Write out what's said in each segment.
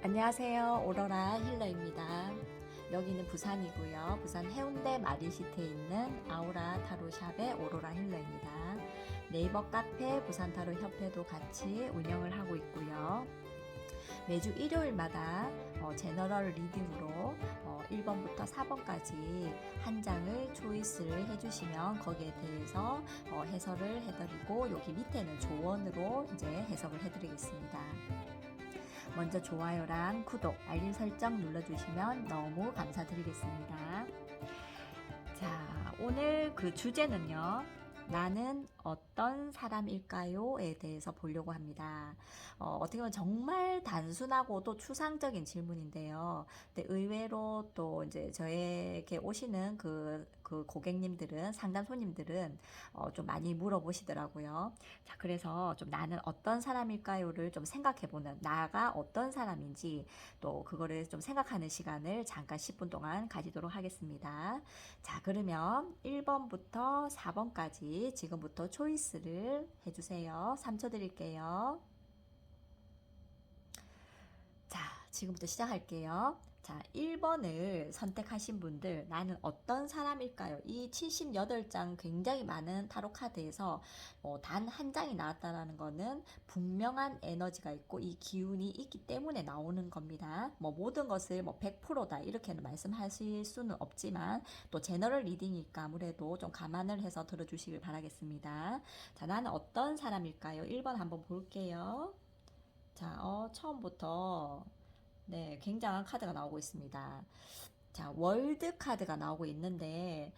안녕하세요. 오로라 힐러입니다. 여기는 부산이고요. 부산 해운대 마린시티에 있는 아우라 타로샵의 오로라 힐러입니다. 네이버 카페 부산타로협회도 같이 운영을 하고 있고요. 매주 일요일마다 제너럴 리딩으로 1번부터 4번까지 한 장을 초이스를 해주시면 거기에 대해서 해설을 해드리고 여기 밑에는 조언으로 이제 해석을 해드리겠습니다. 먼저 좋아요랑 구독, 알림 설정 눌러주시면 너무 감사드리겠습니다. 자, 오늘 그 주제는요. 나는 어떤 사람일까요?에 대해서 보려고 합니다. 어떻게 보면 정말 단순하고도 추상적인 질문인데요. 근데 의외로 또 이제 저에게 오시는 그 고객님들은, 상담 손님들은 좀 많이 물어보시더라고요. 자, 그래서 좀 나는 어떤 사람일까요?를 좀 생각해보는, 나가 어떤 사람인지 또 그거를 좀 생각하는 시간을 잠깐 10분 동안 가지도록 하겠습니다. 자, 그러면 1번부터 4번까지 지금부터 초이스를 해주세요. 3초 드릴게요. 자, 지금부터 시작할게요. 자, 1번을 선택하신 분들, 나는 어떤 사람일까요? 이 78장 굉장히 많은 타로 카드에서 단 한 장이 나왔다는 거는 분명한 에너지가 있고 이 기운이 있기 때문에 나오는 겁니다. 모든 것을 100%다 이렇게는 말씀하실 수는 없지만 또 제너럴 리딩이니까 아무래도 좀 감안을 해서 들어주시길 바라겠습니다. 자, 나는 어떤 사람일까요? 1번 한번 볼게요. 자, 처음부터 네, 굉장한 카드가 나오고 있습니다. 자, 월드 카드가 나오고 있는데,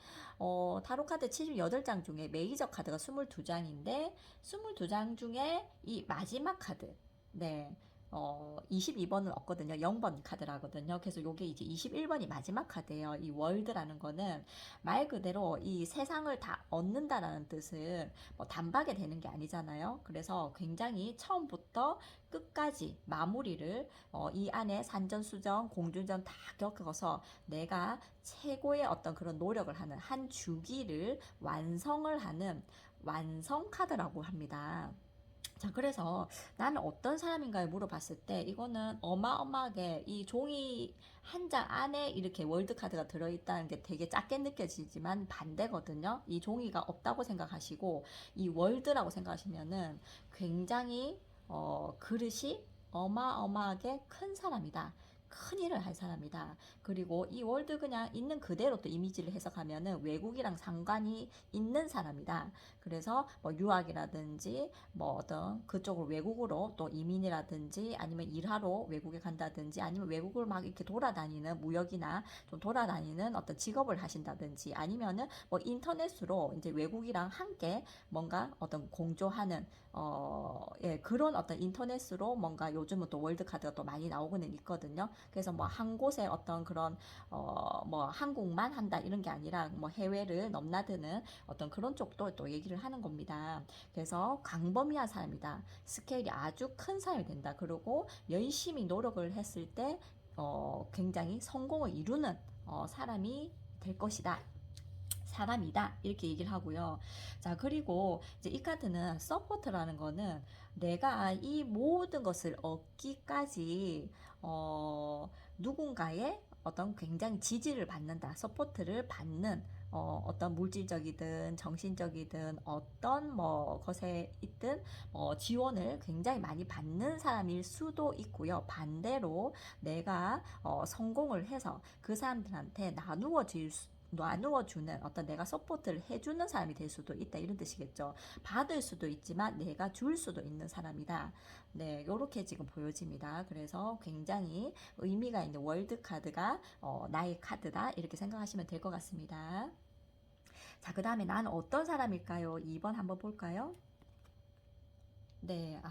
타로 카드 78장 중에 메이저 카드가 22장인데, 22장 중에 이 마지막 카드, 네, 22번은 없거든요. 0번 카드라거든요. 그래서 요게 이제 21번이 마지막 카드예요. 이 월드라는 거는 말 그대로 이 세상을 다 얻는다라는 뜻은 단박에 되는 게 아니잖아요. 그래서 굉장히 처음부터 끝까지 마무리를 이 안에 산전수전, 공중전 다 겪어서 내가 최고의 어떤 그런 노력을 하는 한 주기를 완성을 하는 완성 카드라고 합니다. 자, 그래서 나는 어떤 사람인가를 물어봤을 때 이거는 어마어마하게 이 종이 한 장 안에 이렇게 월드카드가 들어있다는 게 되게 작게 느껴지지만 반대거든요. 이 종이가 없다고 생각하시고 이 월드라고 생각하시면은 굉장히 그릇이 어마어마하게 큰 사람이다. 큰 일을 할 사람이다. 그리고 이 월드 그냥 있는 그대로 또 이미지를 해석하면은 외국이랑 상관이 있는 사람이다. 그래서 유학이라든지 어떤 그쪽으로 외국으로 또 이민이라든지 아니면 일하러 외국에 간다든지 아니면 외국을 막 이렇게 돌아다니는 무역이나 좀 돌아다니는 어떤 직업을 하신다든지 아니면은 인터넷으로 이제 외국이랑 함께 뭔가 어떤 공조하는 예, 그런 어떤 인터넷으로 뭔가 요즘은 또 월드카드가 또 많이 나오고는 있거든요. 그래서 한 곳에 어떤 그런 한국만 한다 이런 게 아니라 해외를 넘나드는 어떤 그런 쪽도 또 얘기를 하는 겁니다. 그래서 광범위한 사람이다. 스케일이 아주 큰 사람이 된다. 그리고 열심히 노력을 했을 때 굉장히 성공을 이루는 사람이 될 것이다. 사람이다 이렇게 얘기를 하고요. 자, 그리고 이제 이 카드는 서포트라는 거는 내가 이 모든 것을 얻기까지 누군가의 어떤 굉장히 지지를 받는다, 서포트를 받는 어떤 물질적이든 정신적이든 어떤 것에 있든 지원을 굉장히 많이 받는 사람일 수도 있고요. 반대로 내가 성공을 해서 그 사람들한테 나누어주는 어떤 내가 서포트를 해주는 사람이 될 수도 있다 이런 뜻이겠죠. 받을 수도 있지만 내가 줄 수도 있는 사람이다. 네, 이렇게 지금 보여집니다. 그래서 굉장히 의미가 있는 월드 카드가 나의 카드다 이렇게 생각하시면 될 것 같습니다. 자, 그 다음에 나는 어떤 사람일까요? 2번 한번 볼까요? 네,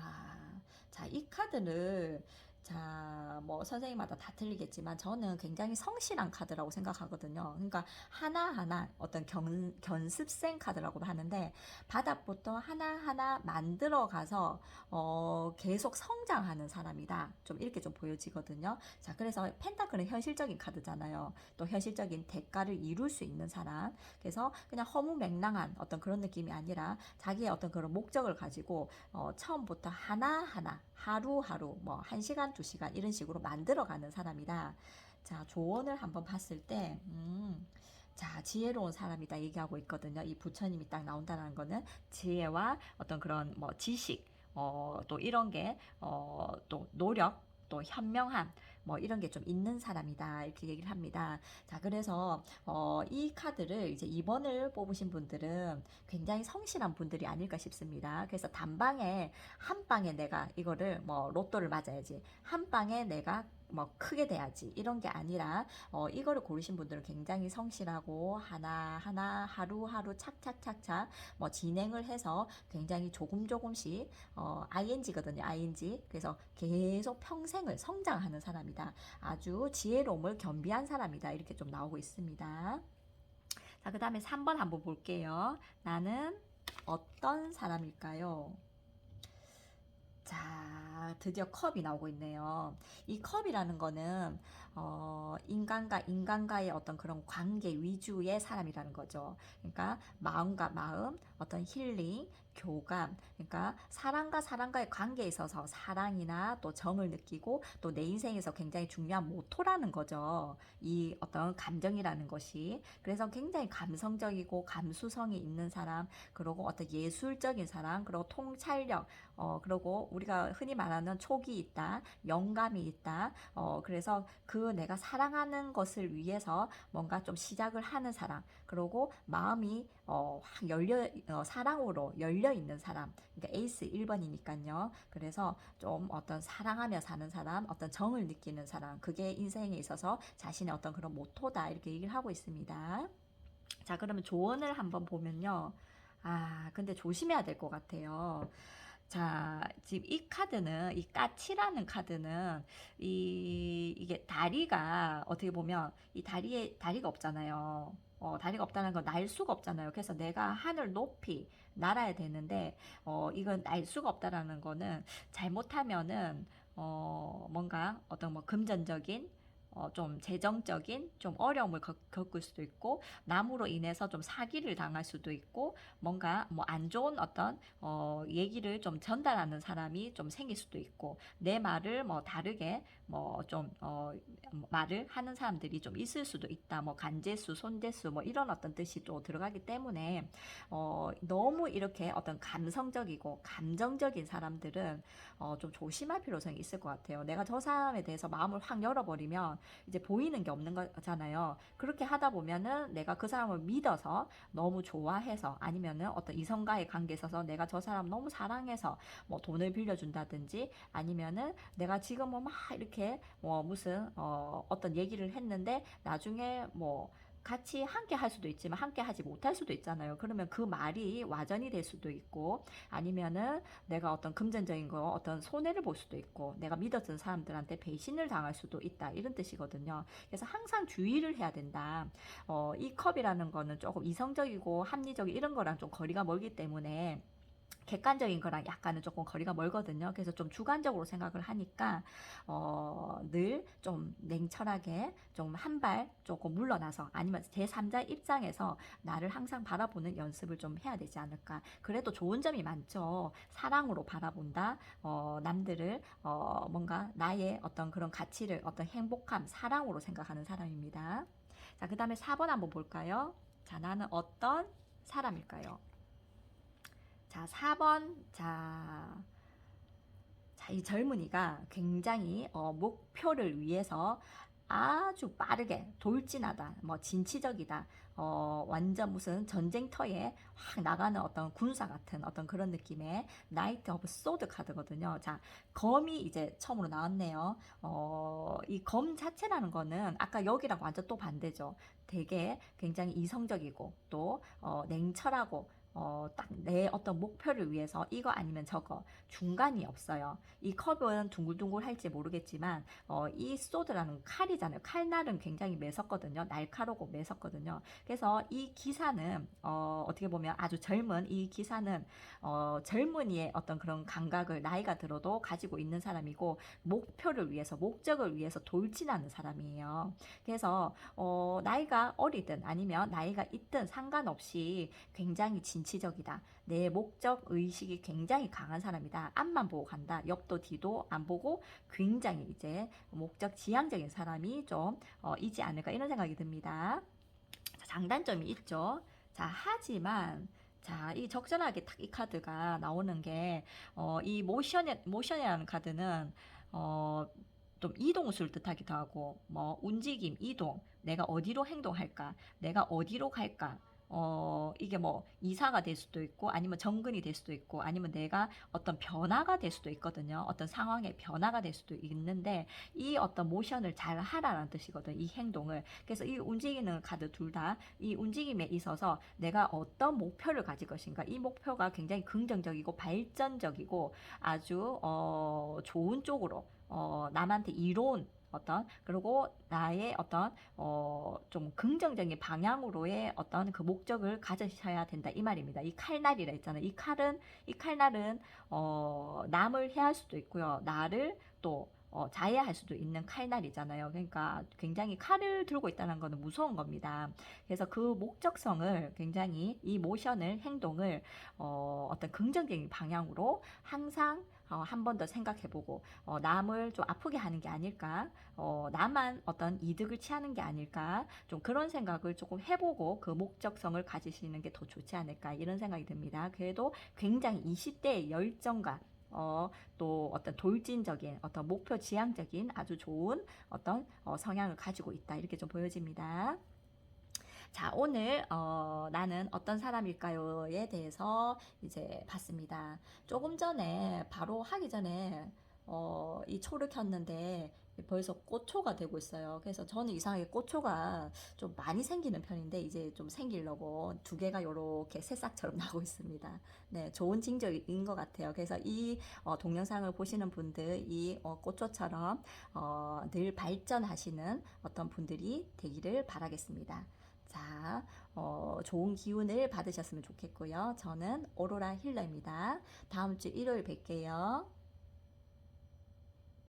자, 이 카드를, 자, 선생님마다 다 틀리겠지만, 저는 굉장히 성실한 카드라고 생각하거든요. 그러니까, 하나하나 어떤 견습생 카드라고도 하는데, 바닥부터 하나하나 만들어 가서, 계속 성장하는 사람이다. 좀 이렇게 좀 보여지거든요. 자, 그래서 펜타클은 현실적인 카드잖아요. 또 현실적인 대가를 이룰 수 있는 사람. 그래서 그냥 허무맹랑한 어떤 그런 느낌이 아니라, 자기의 어떤 그런 목적을 가지고, 처음부터 하나하나 하루하루 뭐 1시간, 2시간 이런 식으로 만들어가는 사람이다. 자, 조언을 한번 봤을 때, 자, 지혜로운 사람이다 얘기하고 있거든요. 이 부처님이 딱 나온다는 거는 지혜와 어떤 그런 뭐 지식, 또 이런 게, 또 노력, 또 현명함, 뭐 이런 게 좀 있는 사람이다 이렇게 얘기를 합니다. 자, 그래서 이 카드를 이제 2번을 뽑으신 분들은 굉장히 성실한 분들이 아닐까 싶습니다. 그래서 단방에 한 방에 내가 이거를 뭐 로또를 맞아야지, 한 방에 내가 뭐 크게 돼야지 이런 게 아니라 이거를 고르신 분들은 굉장히 성실하고 하나하나 하루하루 착착착착 뭐 진행을 해서 굉장히 조금씩 ing거든요. ing. 그래서 계속 평생을 성장하는 사람이다. 아주 지혜로움을 겸비한 사람이다. 이렇게 좀 나오고 있습니다. 자, 그 다음에 3번 한번 볼게요. 나는 어떤 사람일까요? 자, 드디어 컵이 나오고 있네요. 이 컵이라는 거는 인간과 인간과의 어떤 그런 관계 위주의 사람이라는 거죠. 그러니까 마음과 마음, 어떤 힐링, 교감, 그러니까 사람과 사람과의 관계에 있어서 사랑이나 또 정을 느끼고 또 내 인생에서 굉장히 중요한 모토라는 거죠. 이 어떤 감정이라는 것이. 그래서 굉장히 감성적이고 감수성이 있는 사람, 그리고 어떤 예술적인 사람, 그리고 통찰력, 그리고 우리가 흔히 말하는 촉이 있다, 영감이 있다. 그래서 그 내가 사랑하는 것을 위해서 뭔가 좀 시작을 하는 사람, 그리고 마음이 확 사랑으로 열려 있는 사람. 그러니까 에이스 1번이니까요. 그래서 좀 어떤 사랑하며 사는 사람, 어떤 정을 느끼는 사람, 그게 인생에 있어서 자신의 어떤 그런 모토다 이렇게 얘기를 하고 있습니다. 자, 그러면 조언을 한번 보면요. 아, 근데 조심해야 될 것 같아요. 자, 지금 이 카드는, 이 까치라는 카드는, 이게 다리가, 어떻게 보면, 이 다리가 없잖아요. 다리가 없다는 건 날 수가 없잖아요. 그래서 내가 하늘 높이 날아야 되는데, 이건 날 수가 없다라는 거는 잘못하면은, 뭔가 어떤 뭐 금전적인, 좀 재정적인 좀 어려움을 겪을 수도 있고, 남으로 인해서 좀 사기를 당할 수도 있고, 뭔가 뭐 안 좋은 어떤 얘기를 좀 전달하는 사람이 좀 생길 수도 있고, 내 말을 뭐 다르게 뭐 좀 말을 하는 사람들이 좀 있을 수도 있다. 뭐 간제수, 손재수 뭐 이런 어떤 뜻이 또 들어가기 때문에 너무 이렇게 어떤 감성적이고 감정적인 사람들은 좀 조심할 필요성이 있을 것 같아요. 내가 저 사람에 대해서 마음을 확 열어버리면 이제 보이는 게 없는 거잖아요. 그렇게 하다 보면은 내가 그 사람을 믿어서 너무 좋아해서, 아니면은 어떤 이성과의 관계에 있어서 내가 저 사람 너무 사랑해서 뭐 돈을 빌려준다든지, 아니면은 내가 지금 뭐 막 이렇게 뭐 무슨 어떤 얘기를 했는데 나중에 뭐 같이 함께 할 수도 있지만 함께 하지 못할 수도 있잖아요. 그러면 그 말이 와전이 될 수도 있고, 아니면은 내가 어떤 금전적인 거 어떤 손해를 볼 수도 있고, 내가 믿었던 사람들한테 배신을 당할 수도 있다 이런 뜻이거든요. 그래서 항상 주의를 해야 된다. 이 컵이라는 거는 조금 이성적이고 합리적인 이런 거랑 좀 거리가 멀기 때문에 객관적인 거랑 약간은 조금 거리가 멀거든요. 그래서 좀 주관적으로 생각을 하니까 늘 좀 냉철하게 좀 한 발 조금 물러나서, 아니면 제3자 입장에서 나를 항상 바라보는 연습을 좀 해야 되지 않을까. 그래도 좋은 점이 많죠. 사랑으로 바라본다. 남들을 뭔가 나의 어떤 그런 가치를, 어떤 행복함, 사랑으로 생각하는 사람입니다. 자, 그 다음에 4번 한번 볼까요? 자, 나는 어떤 사람일까요? 자, 4번. 자, 이 젊은이가 굉장히 목표를 위해서 아주 빠르게 돌진하다, 뭐 진취적이다, 완전 무슨 전쟁터에 확 나가는 어떤 군사 같은 어떤 그런 느낌의 나이트 오브 소드 카드거든요. 자, 검이 이제 처음으로 나왔네요. 이 검 자체라는 거는 아까 여기랑 완전 또 반대죠. 되게 굉장히 이성적이고 또 냉철하고, 딱 내 어떤 목표를 위해서 이거 아니면 저거 중간이 없어요. 이 컵은 둥글둥글 할지 모르겠지만 이 소드라는 칼이잖아요. 칼날은 굉장히 매섭거든요. 날카롭고 매섭거든요. 그래서 이 기사는 어떻게 보면 아주 젊은 이 기사는 젊은이의 어떤 그런 감각을 나이가 들어도 가지고 있는 사람이고, 목표를 위해서 목적을 위해서 돌진하는 사람이에요. 그래서 나이가 어리든 아니면 나이가 있든 상관없이 굉장히 원치적이다. 내 목적 의식이 굉장히 강한 사람이다. 앞만 보고 간다. 옆도 뒤도 안 보고 굉장히 이제 목적 지향적인 사람이 좀 이지 않을까 이런 생각이 듭니다. 자, 장단점이 있죠. 자, 하지만 자, 이 적절하게 딱 이 카드가 나오는 게, 이 모션이라는 카드는, 어, 좀 이동수를 뜻하기도 하고, 뭐, 움직임, 이동, 내가 어디로 행동할까, 내가 어디로 갈까, 이게 뭐, 이사가 될 수도 있고, 아니면 정근이 될 수도 있고, 아니면 내가 어떤 변화가 될 수도 있거든요. 어떤 상황의 변화가 될 수도 있는데, 이 어떤 모션을 잘 하라는 뜻이거든, 이 행동을. 그래서 이 움직이는 카드 둘 다 이 움직임에 있어서 내가 어떤 목표를 가질 것인가, 이 목표가 굉장히 긍정적이고 발전적이고 아주 좋은 쪽으로 남한테 이로운 어떤 그리고 나의 어떤 좀 긍정적인 방향으로의 어떤 그 목적을 가지셔야 된다 이 말입니다. 이 칼날이라 했잖아요. 이 칼날은 남을 해할 수도 있고요. 나를 또 자해할 수도 있는 칼날이잖아요. 그러니까 굉장히 칼을 들고 있다는 것은 무서운 겁니다. 그래서 그 목적성을 굉장히 이 모션을 행동을 어떤 긍정적인 방향으로 항상 한 번 더 생각해보고 남을 좀 아프게 하는 게 아닐까, 나만 어떤 이득을 취하는 게 아닐까, 좀 그런 생각을 조금 해보고 그 목적성을 가지시는 게 더 좋지 않을까 이런 생각이 듭니다. 그래도 굉장히 20대의 열정과 또 어떤 돌진적인 어떤 목표 지향적인 아주 좋은 어떤 성향을 가지고 있다 이렇게 좀 보여집니다. 자, 오늘 나는 어떤 사람일까요에 대해서 이제 봤습니다. 조금 전에 바로 하기 전에 이 초를 켰는데 벌써 꽃초가 되고 있어요. 그래서 저는 이상하게 꽃초가 좀 많이 생기는 편인데 이제 좀 생기려고 두 개가 요렇게 새싹처럼 나고 있습니다. 네, 좋은 징조인 것 같아요. 그래서 이 동영상을 보시는 분들 이 꽃초처럼 늘 발전하시는 어떤 분들이 되기를 바라겠습니다. 자, 좋은 기운을 받으셨으면 좋겠고요. 저는 오로라 힐러입니다. 다음 주 일요일 뵐게요.